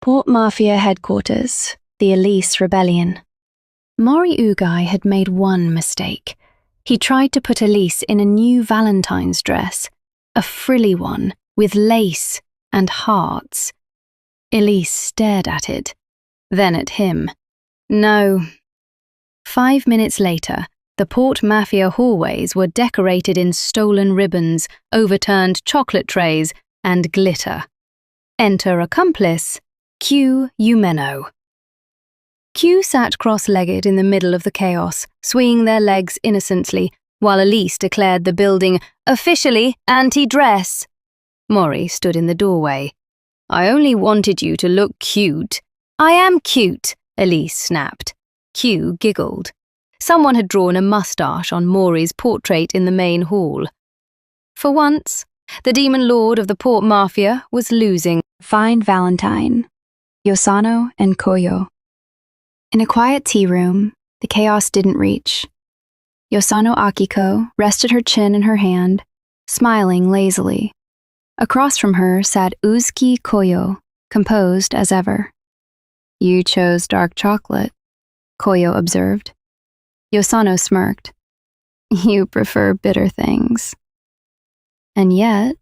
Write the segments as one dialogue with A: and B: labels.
A: Port Mafia headquarters, the Elise Rebellion. Mori Ugai had made one mistake. He tried to put Elise in a new Valentine's dress, a frilly one with lace and hearts. Elise stared at it, then at him. No. 5 minutes later, the Port Mafia hallways were decorated in stolen ribbons, overturned chocolate trays, and glitter. Enter accomplice, Q Umeno. Q sat cross-legged in the middle of the chaos, swinging their legs innocently, while Elise declared the building officially anti-dress. Mori stood in the doorway. I only wanted you to look cute. I am cute, Elise snapped. Q giggled. Someone had drawn a mustache on Mori's portrait in the main hall. For once, the demon lord of the Port Mafia was losing.
B: Fine Valentine, Yosano and Koyo. In a quiet tea room, the chaos didn't reach. Yosano Akiko rested her chin in her hand, smiling lazily. Across from her sat Uzuki Koyo, composed as ever. You chose dark chocolate, Koyo observed. Yosano smirked. You prefer bitter things. And yet,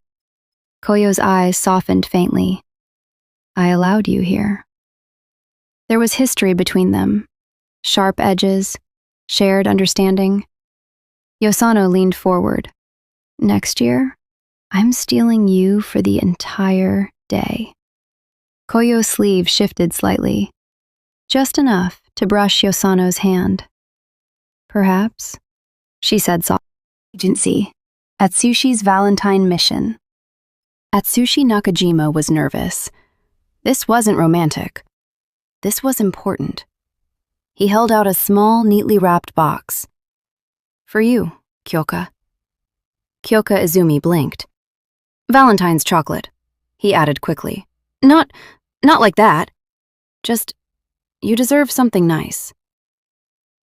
B: Koyo's eyes softened faintly. I allowed you here. There was history between them, sharp edges, shared understanding. Yosano leaned forward. Next year, I'm stealing you for the entire day. Koyo's sleeve shifted slightly, just enough to brush Yosano's hand. Perhaps, she said softly. Agency, Atsushi's Valentine mission. Atsushi Nakajima was nervous. This wasn't romantic. This was important. He held out a small, neatly wrapped box. For you, Kyoka. Kyoka Izumi blinked. Valentine's chocolate, he added quickly. Not like that. Just, you deserve something nice.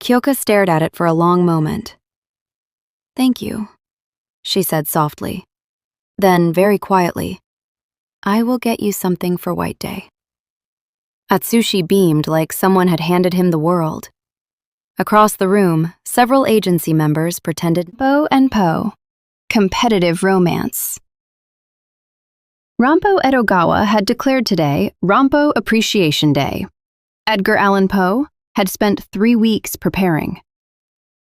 B: Kyoka stared at it for a long moment. Thank you, she said softly. Then, very quietly, I will get you something for White Day. Atsushi beamed like someone had handed him the world. Across the room, several agency members pretended Bo and Po, competitive romance. Rampo Edogawa had declared today Rampo Appreciation Day. Edgar Allan Poe had spent 3 weeks preparing.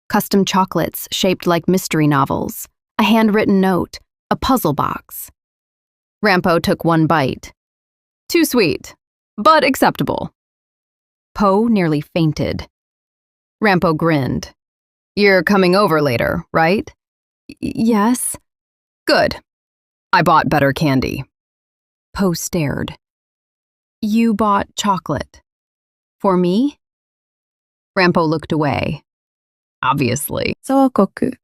B: Custom chocolates shaped like mystery novels, a handwritten note, a puzzle box. Rampo took one bite. Too sweet, but acceptable. Poe nearly fainted. Rampo grinned. You're coming over later, right? Yes. Good. I bought better candy. Poe stared. You bought chocolate. For me? Rampo looked away. Obviously. Sokoku.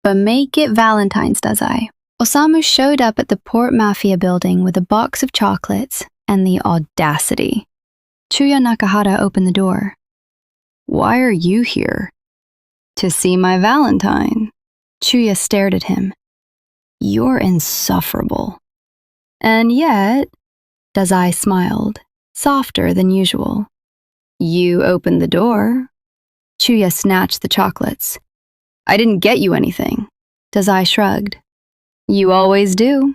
B: But make it Valentine's, does I? Osamu showed up at the Port Mafia building with a box of chocolates and the audacity. Chuya Nakahara opened the door. Why are you here? To see my Valentine. Chuya stared at him. You're insufferable. And yet, Dazai smiled, softer than usual. You opened the door. Chuya snatched the chocolates. I didn't get you anything. Dazai shrugged. You always do.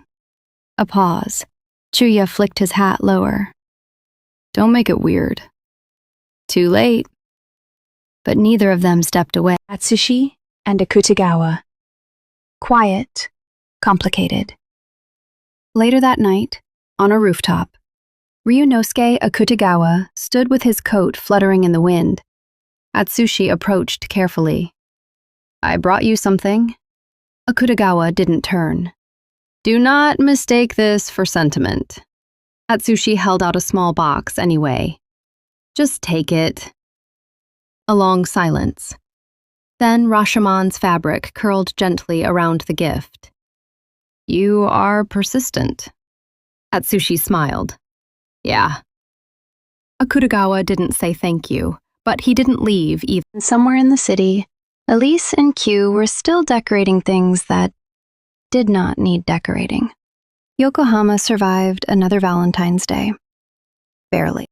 B: A pause. Chuya flicked his hat lower. Don't make it weird. Too late. But neither of them stepped away. Atsushi and Akutagawa. Quiet, complicated. Later that night, on a rooftop, Ryunosuke Akutagawa stood with his coat fluttering in the wind. Atsushi approached carefully. I brought you something. Akutagawa didn't turn. Do not mistake this for sentiment. Atsushi held out a small box anyway. Just take it. A long silence. Then Rashomon's fabric curled gently around the gift. You are persistent. Atsushi smiled. Yeah. Akutagawa didn't say thank you, but he didn't leave even. Somewhere in the city, Elise and Q were still decorating things that did not need decorating. Yokohama survived another Valentine's Day.
A: barely.